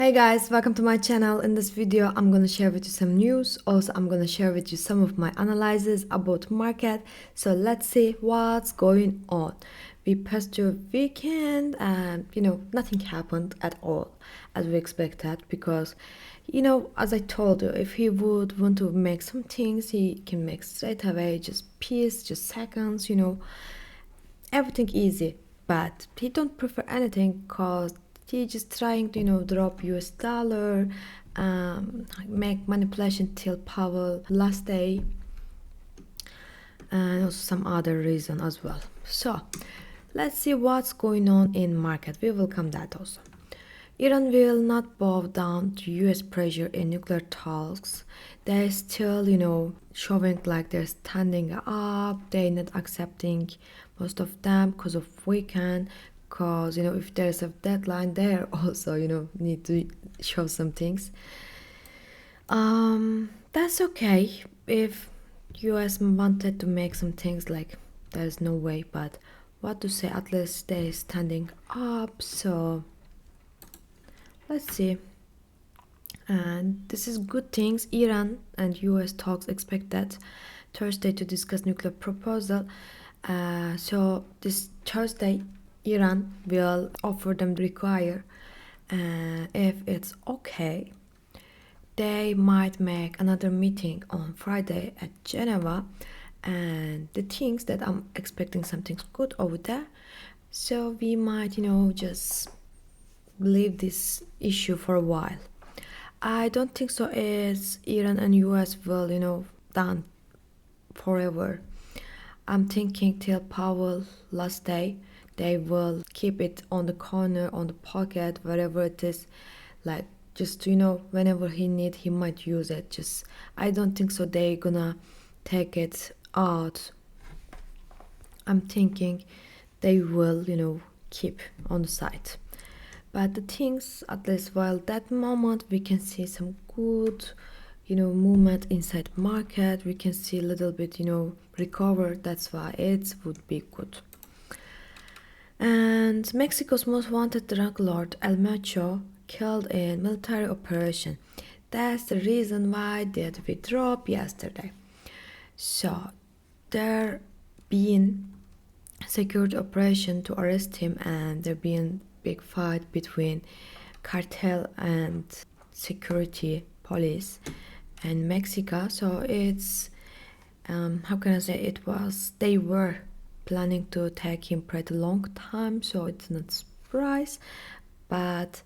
Hey guys, welcome to my channel. In this video I'm gonna share with you some news. Also I'm gonna share with you some of my analysis about market. So let's see what's going on. We passed your weekend and nothing happened at all as we expected, because as I told you, if he would want to make some things he can make straight away, just piece, just seconds, everything easy. But he don't prefer anything cause he just trying to drop US dollar, make manipulation till Powell last day, and also some other reason as well. So let's see what's going on in market. We will come that also. Iran will not bow down to US pressure in nuclear talks. They're still, showing like they're standing up. They're not accepting, most of them, because of weekend. Because, if there's a deadline, they're also, need to show some things. That's okay. If US wanted to make some things, like, there's no way. But what to say, at least they're standing up. So let's see. And this is good things. Iran and US talks expected Thursday to discuss nuclear proposal. So this Thursday Iran will offer them the require. If it's okay, they might make another meeting on Friday at Geneva, and the things that I'm expecting something good over there. So we might, just leave this issue for a while. I don't think so as Iran and US will, done forever. I'm thinking till Powell last day, they will keep it on the corner, on the pocket, wherever it is, like just whenever he need, he might use it. Just I don't think so they gonna take it out. I'm thinking they will, keep on the side. But the things, at least while that moment, we can see some good, movement inside market. We can see a little bit, recover. That's why it would be good. And Mexico's most wanted drug lord El Macho killed in military operation. That's the reason why did we drop yesterday. So there been security operation to arrest him, and there been big fight between cartel and security police in Mexico. So it's how can I say, it was, they were planning to take him pretty long time, so it's not surprise. But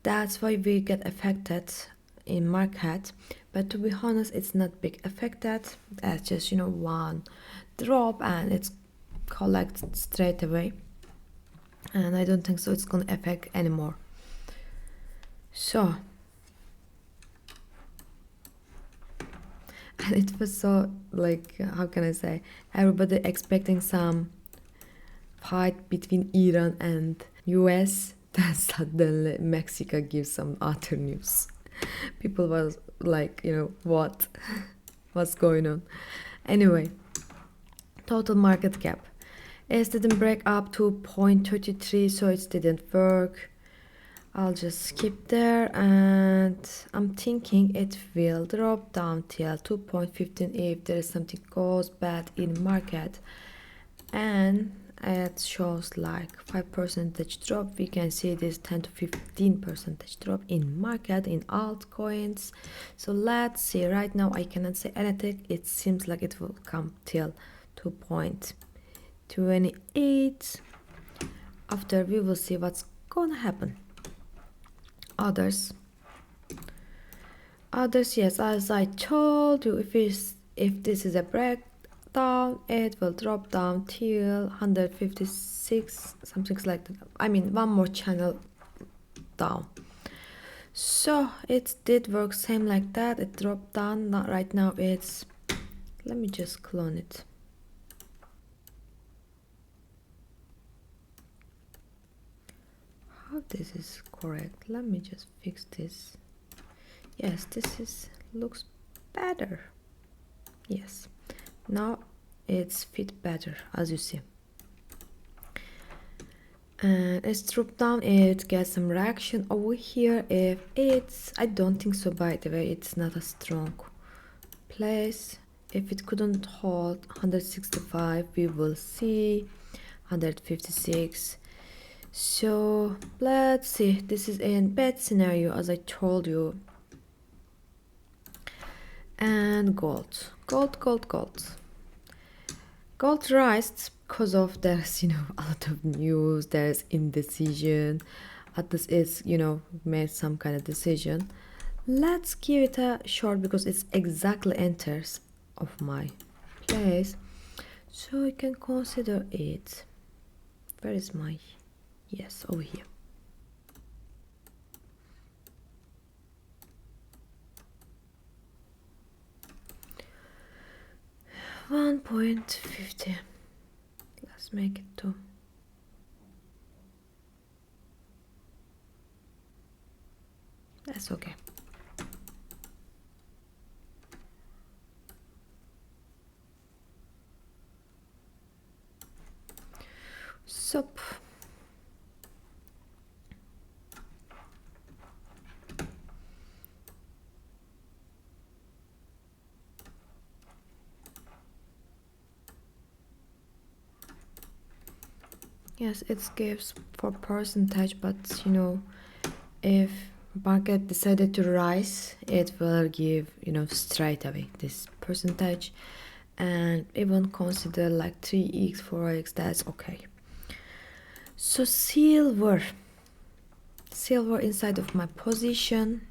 that's why we get affected in market. But to be honest, it's not big affected. That's just one drop and it's collect straight away, and I don't think so it's gonna affect anymore. So and it was so, like, how can I say, everybody expecting some fight between Iran and US. Then suddenly Mexico gives some other news. People was like, what what's going on. Anyway, total market cap, it didn't break up to 0.33, so it didn't work. I'll just skip there, and I'm thinking it will drop down till 2.15 if there is something goes bad in market. And it shows like 5% drop. We can see this 10 to 15% drop in market in altcoins. So let's see. Right now I cannot say anything. It seems like it will come till 2.28. After we will see what's gonna happen. Others, yes, as I told you, if this is a breakdown, it will drop down till 156, something like that. I mean, one more channel down. So it did work same like that. It dropped down. Not right now. It's, let me just clone it. How this is correct? Let me just fix this. Yes, this is looks better. Yes, now it's fit better, as you see. and it's dropped down. It gets some reaction over here. If it's, I don't think so, by the way, it's not a strong place. If it couldn't hold 165, we will see 156. So let's see, this is a bad scenario as I told you. And gold, gold, gold, gold. Gold rises because of there's, you know, a lot of news, there's indecision. Atlas is, you know, made some kind of decision. Let's give it a short because it's exactly enters of my place. So we can consider it. Where is my, yes, over here. 1.50. Let's make it 2. That's okay. So yes, it gives for percentage, but you know, if market decided to rise, it will give, you know, straight away this percentage, and even consider like 3x 4x, that's okay. So silver inside of my position,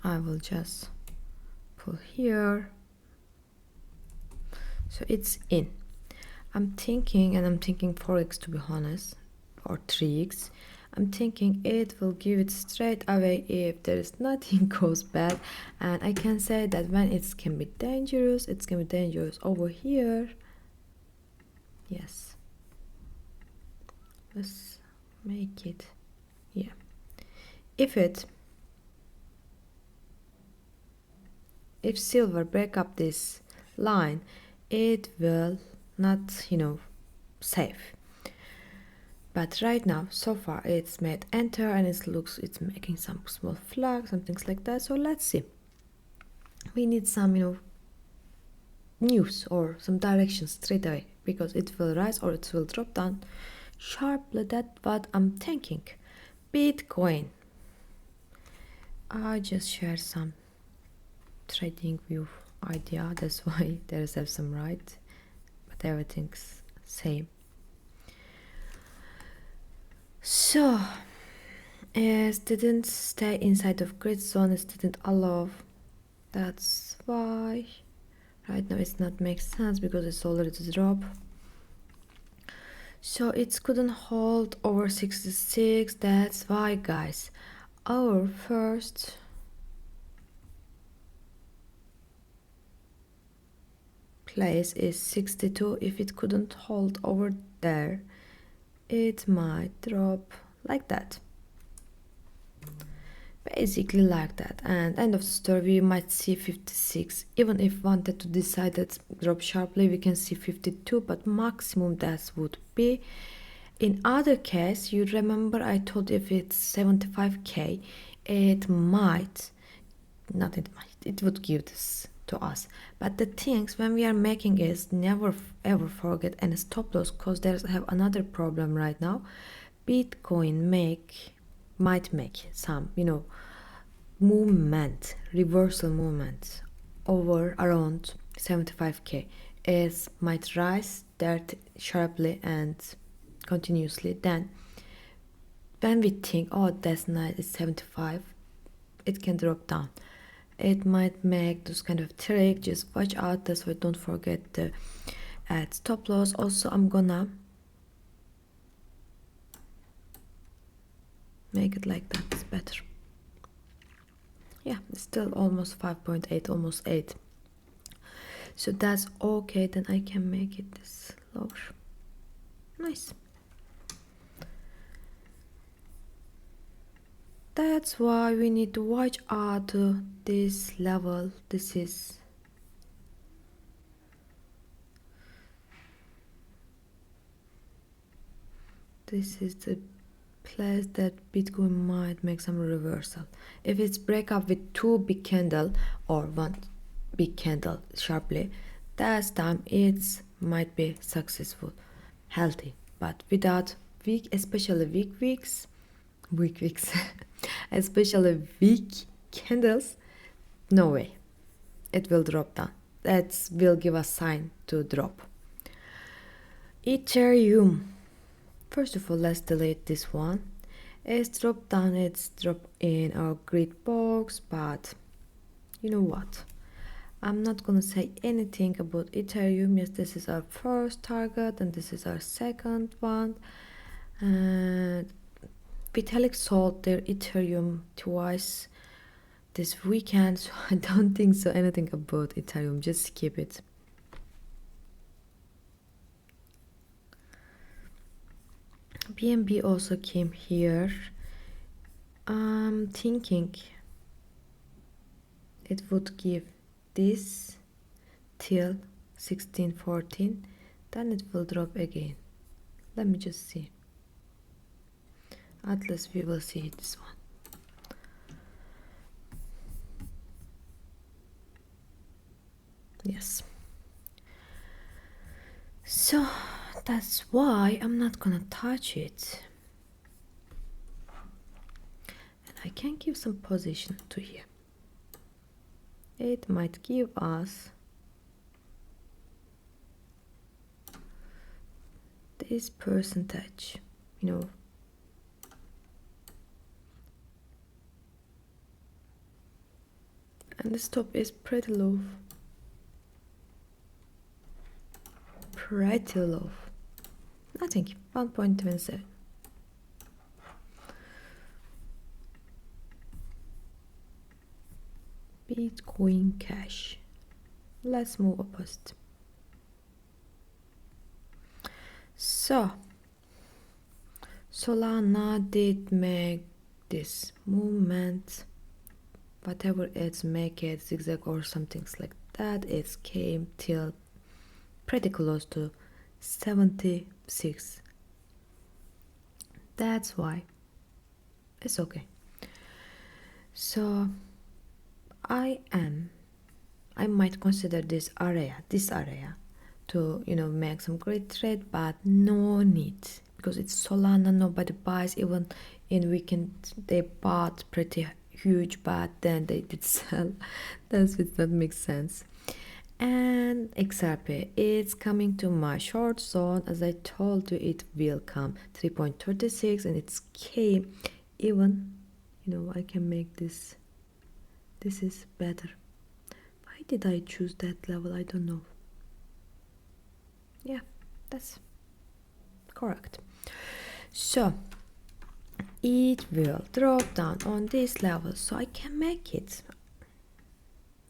I will just pull here. So it's in. I'm thinking 4x to be honest, or 3x. I'm thinking it will give it straight away if there is nothing goes bad, and I can say that when it can be dangerous, it can be dangerous over here. Yes, let's make it, yeah. If silver break up this line, it will not, you know, safe. But right now, so far, it's made enter and it's making some small flags and things like that. So let's see. We need some, you know, news or some direction straight away, because it will rise or it will drop down sharply. That's what I'm thinking. Bitcoin. I just shared some trading view idea. That's why there's some right, but everything's same. So it didn't stay inside of grid zone, it didn't allow. That's why right now it's not make sense, because it's already drop. So it couldn't hold over 66. That's why, guys, our first place is 62. If it couldn't hold over there, it might drop like that, basically like that, and end of the story we might see 56. Even if wanted to decide that drop sharply, we can see 52, but maximum that would be. In other case, you remember I told if it's 75k, it might, not it might, it would give this to us. But the things when we are making is never ever forget any stop loss, because there's have another problem right now. Bitcoin might make some, you know, movement, reversal movement over around 75k. It might rise that sharply and continuously. Then when we think, oh, that's nice, it's 75, it can drop down. It might make those kind of trick. Just watch out. That's why don't forget the add stop loss. Also, I'm gonna make it like that. It's better. Yeah, it's still almost 5.8, almost 8. So that's okay. Then I can make it this lower. Nice. That's why we need to watch out this level. This is This is the place that Bitcoin might make some reversal. If it's break up with two big candle or one big candle sharply, that time it might be successful, healthy. But without weak, especially weak weeks, especially weak candles, no way. It will drop down. That will give a sign to drop. Ethereum. First of all, let's delete this one. It's dropped down, it's dropped in our grid box, but you know what? I'm not gonna say anything about Ethereum. Yes, this is our first target and this is our second one. And Vitalik sold their Ethereum twice this weekend, so I don't think so anything about Ethereum. Just skip it. BNB also came here. I'm thinking it would give this till 1614, then it will drop again. Let me just see. At least we will see this one. Yes. So that's why I'm not gonna touch it. And I can give some position to here. It might give us this percentage, you know. And the stop is pretty low. Pretty low. Nothing. 1.27. Bitcoin Cash. Let's move opposite. So Solana did make this movement, whatever it's make it zigzag or something like that. It came till pretty close to 76. That's why it's okay. So I might consider this area to make some great trade, but no need, because it's Solana. Nobody buys. Even in weekend they bought pretty huge, but then they did sell. That makes sense. And XRP, it's coming to my short zone. As I told you, it will come 3.36, and it's came even, I can make this. This is better. Why did I choose that level? I don't know. Yeah, that's correct. So it will drop down on this level, so I can make it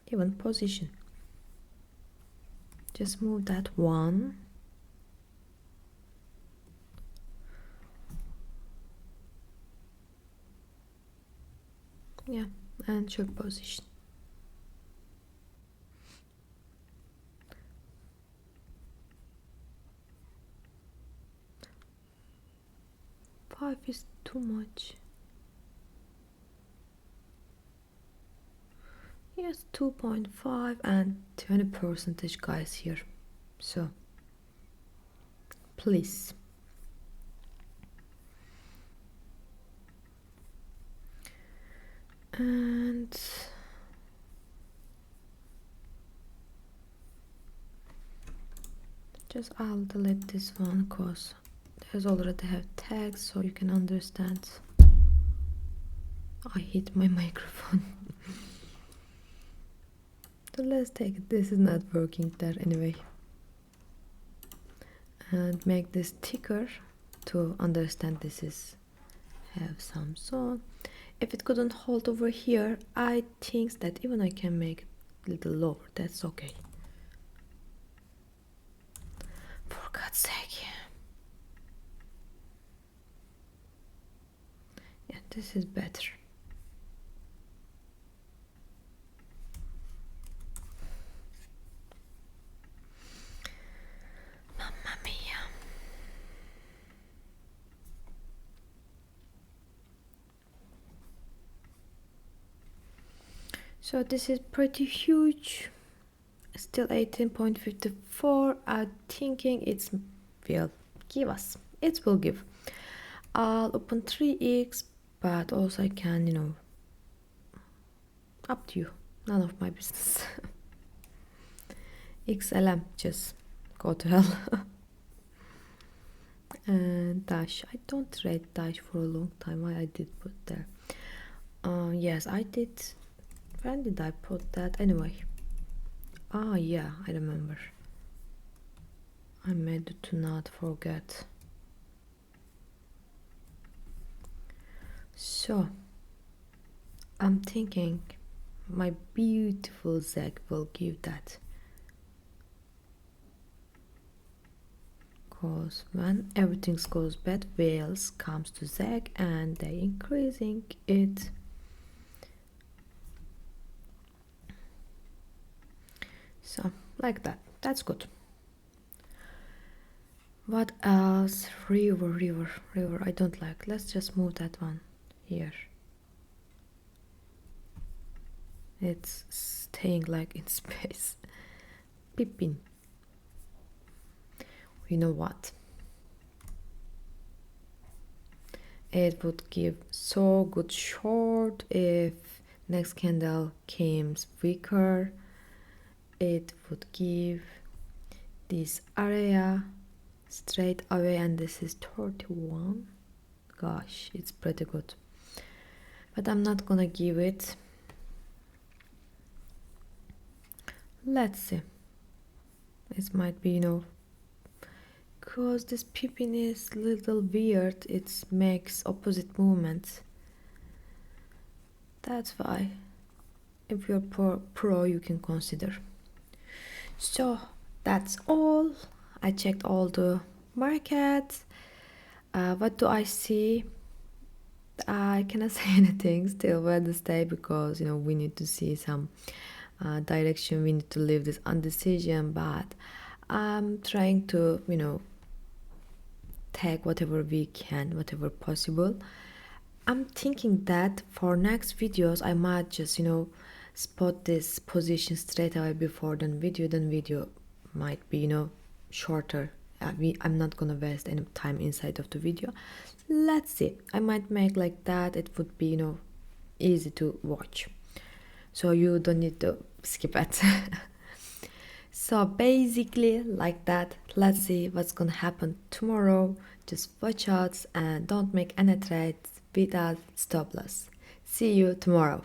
even position. Just move that one. Yeah, and short position. Five is too much. Yes, 2.5 and 20% guys here. So please. And just I'll delete this one because there's already have tags, so you can understand. I hit my microphone. So let's take it. This is not working there anyway. And make this thicker to understand this is have some zone. If it couldn't hold over here, I think that even I can make it a little lower. That's okay. For God's sake. Yeah, this is better. Mamma mia. So this is pretty huge. Still 18.54. I'm thinking it's will give us. It will give. I'll open 3x, but also I can, up to you. None of my business. XLM, just go to hell. And dash. I don't trade dash for a long time. Why I did put there? Yes, I did. When did I put that? Anyway. Yeah, I remember. I made it to not forget. So, I'm thinking my beautiful Zeg will give that. Because when everything goes bad, whales comes to Zeg and they increasing it. So, like that. That's good. What else? River. I don't like. Let's just move that one here. It's staying like in space. Pippin. You know what? It would give so good short if next candle came weaker. It would give this area straight away, and this is 31. Gosh, it's pretty good. But I'm not gonna give it. Let's see. It might be, because this pippin is a little weird. It makes opposite movements. That's why, if you're pro, you can consider. So that's all. I checked all the markets. What do I see? I cannot say anything still Wednesday because we need to see some direction. We need to leave this undecision, but I'm trying to take whatever we can, whatever possible. I'm thinking that for next videos I might just spot this position straight away before the video. Then video might be shorter. I'm not gonna waste any time inside of the video. Let's see. I might make like that. It would be easy to watch, so you don't need to skip it. So basically like that. Let's see what's gonna happen tomorrow. Just watch out and don't make any trades without stop loss. See you tomorrow.